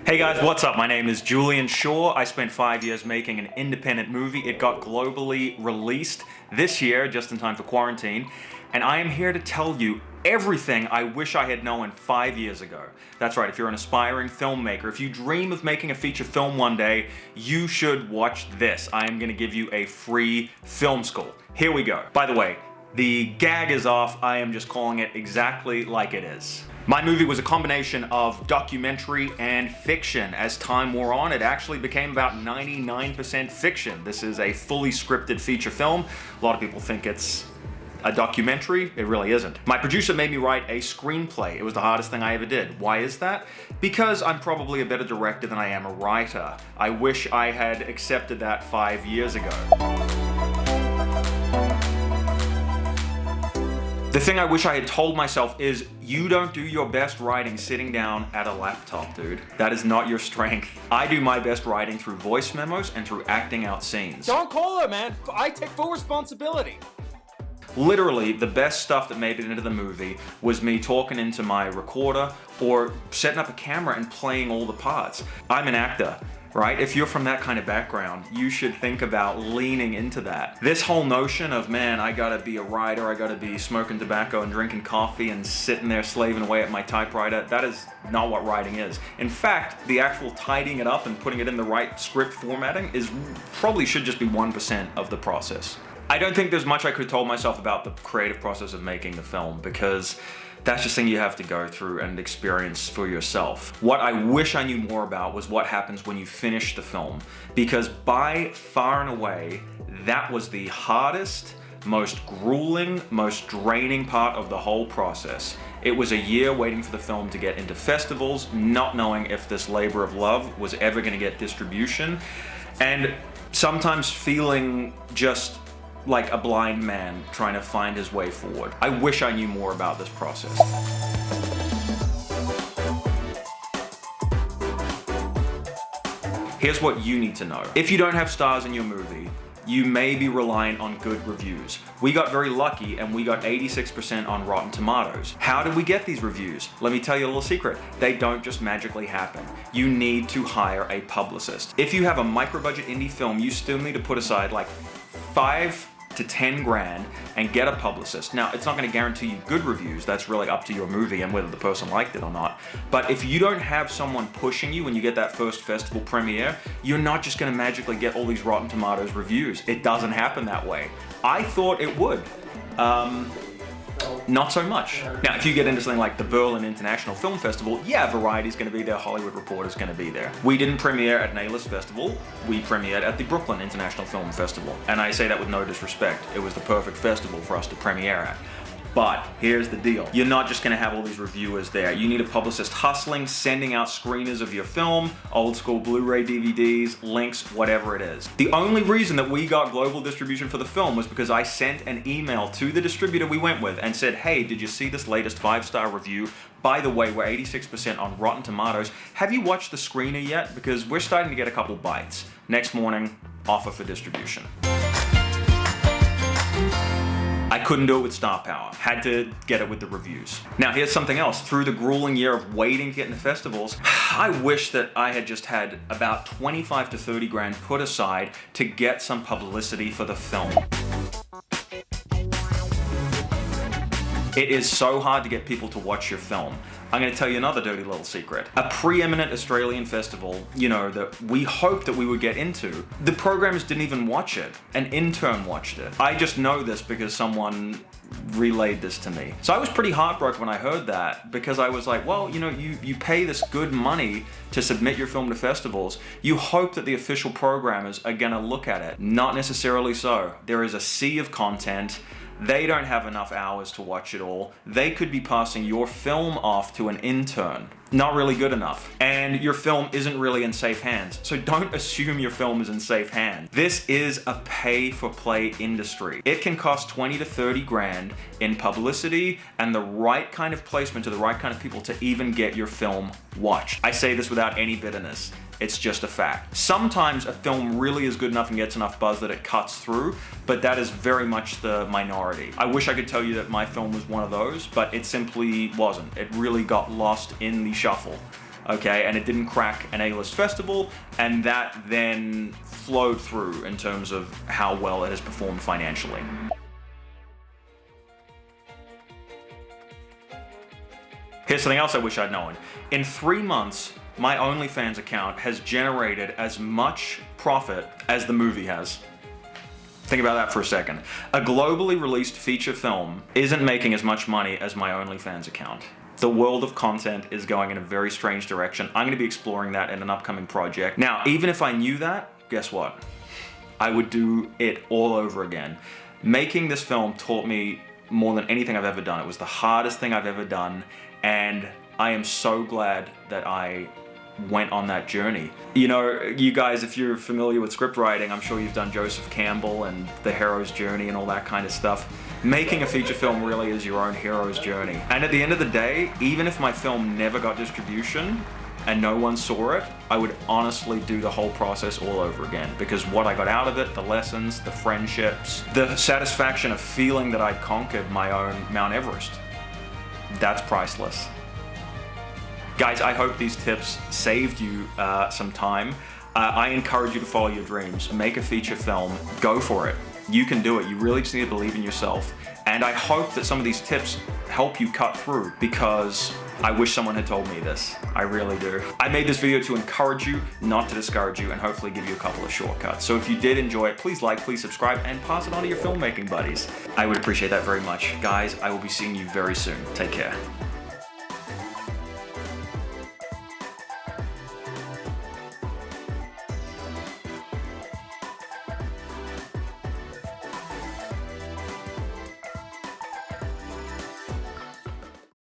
Hey guys, what's up? My name is Julian Shaw. I spent 5 years making an independent movie. It got globally released this year, just in time for quarantine. And I am here to tell you everything I wish I had known 5 years ago. That's right, if you're an aspiring filmmaker, if you dream of making a feature film one day, you should watch this. I am gonna give you a free film school. Here we go. By the way, the gag is off. I am just calling it exactly like it is. My movie was a combination of documentary and fiction. As time wore on, it actually became about 99% fiction. This is a fully scripted feature film. A lot of people think it's a documentary. It really isn't. My producer made me write a screenplay. It was the hardest thing I ever did. Why is that? Because I'm probably a better director than I am a writer. I wish I had accepted that 5 years ago. The thing I wish I had told myself is, you don't do your best writing sitting down at a laptop, dude. That is not your strength. I do my best writing through voice memos and through acting out scenes. Don't call her, man. I take full responsibility. Literally, the best stuff that made it into the movie was me talking into my recorder or setting up a camera and playing all the parts. I'm an actor, right? If you're from that kind of background, you should think about leaning into that. This whole notion of, man, I gotta be a writer, I gotta be smoking tobacco and drinking coffee and sitting there slaving away at my typewriter, that is not what writing is. In fact, the actual tidying it up and putting it in the right script formatting probably should just be 1% of the process. I don't think there's much I could have told myself about the creative process of making the film, because that's just something you have to go through and experience for yourself. What I wish I knew more about was what happens when you finish the film, because by far and away, that was the hardest, most grueling, most draining part of the whole process. It was a year waiting for the film to get into festivals, not knowing if this labor of love was ever going to get distribution, and sometimes feeling just like a blind man trying to find his way forward. I wish I knew more about this process. Here's what you need to know. If you don't have stars in your movie, you may be reliant on good reviews. We got very lucky and we got 86% on Rotten Tomatoes. How did we get these reviews? Let me tell you a little secret. They don't just magically happen. You need to hire a publicist. If you have a micro-budget indie film, you still need to put aside like 5 to 10 grand and get a publicist. Now, it's not going to guarantee you good reviews. That's really up to your movie and whether the person liked it or not. But if you don't have someone pushing you when you get that first festival premiere, you're not just going to magically get all these Rotten Tomatoes reviews. It doesn't happen that way. I thought it would. Not so much. Now, if you get into something like the Berlin International Film Festival, yeah, Variety's going to be there, Hollywood Reporter's going to be there. We didn't premiere at an A-list festival, we premiered at the Brooklyn International Film Festival. And I say that with no disrespect. It was the perfect festival for us to premiere at. But here's the deal. You're not just gonna have all these reviewers there. You need a publicist hustling, sending out screeners of your film, old school Blu-ray DVDs, links, whatever it is. The only reason that we got global distribution for the film was because I sent an email to the distributor we went with and said, hey, did you see this latest 5-star review? By the way, we're 86% on Rotten Tomatoes. Have you watched the screener yet? Because we're starting to get a couple bites. Next morning, offer for distribution. I couldn't do it with star power. Had to get it with the reviews. Now here's something else. Through the grueling year of waiting to get into festivals, I wish that I had just had about 25 to 30 grand put aside to get some publicity for the film. It is so hard to get people to watch your film. I'm going to tell you another dirty little secret. A preeminent Australian festival, that we hoped that we would get into, the programmers didn't even watch it. An intern watched it. I just know this because someone relayed this to me. So I was pretty heartbroken when I heard that, because I was like, well, you pay this good money to submit your film to festivals. You hope that the official programmers are going to look at it. Not necessarily so. There is a sea of content. They don't have enough hours to watch it all. They could be passing your film off to an intern. Not really good enough. And your film isn't really in safe hands. So don't assume your film is in safe hands. This is a pay-for-play industry. It can cost 20 to 30 grand in publicity and the right kind of placement to the right kind of people to even get your film watched. I say this without any bitterness. It's just a fact. Sometimes a film really is good enough and gets enough buzz that it cuts through, but that is very much the minority. I wish I could tell you that my film was one of those, but it simply wasn't. It really got lost in the shuffle. okay, and it didn't crack an A-list festival, and that then flowed through in terms of how well it has performed financially. Here's something else I wish I'd known. In 3 months, my OnlyFans account has generated as much profit as the movie has. Think about that for a second. A globally released feature film isn't making as much money as my OnlyFans account. The world of content is going in a very strange direction. I'm going to be exploring that in an upcoming project. Now, even if I knew that, guess what? I would do it all over again. Making this film taught me more than anything I've ever done. It was the hardest thing I've ever done, and I am so glad that I went on that journey. You know, you guys, if you're familiar with script writing, I'm sure you've done Joseph Campbell and The Hero's Journey and all that kind of stuff. Making a feature film really is your own hero's journey. And at the end of the day, even if my film never got distribution and no one saw it, I would honestly do the whole process all over again, because what I got out of it, the lessons, the friendships, the satisfaction of feeling that I'd conquered my own Mount Everest, that's priceless. Guys, I hope these tips saved you some time. I encourage you to follow your dreams. Make a feature film. Go for it. You can do it. You really just need to believe in yourself. And I hope that some of these tips help you cut through, because I wish someone had told me this. I really do. I made this video to encourage you, not to discourage you, and hopefully give you a couple of shortcuts. So if you did enjoy it, please like, please subscribe, and pass it on to your filmmaking buddies. I would appreciate that very much. Guys, I will be seeing you very soon. Take care.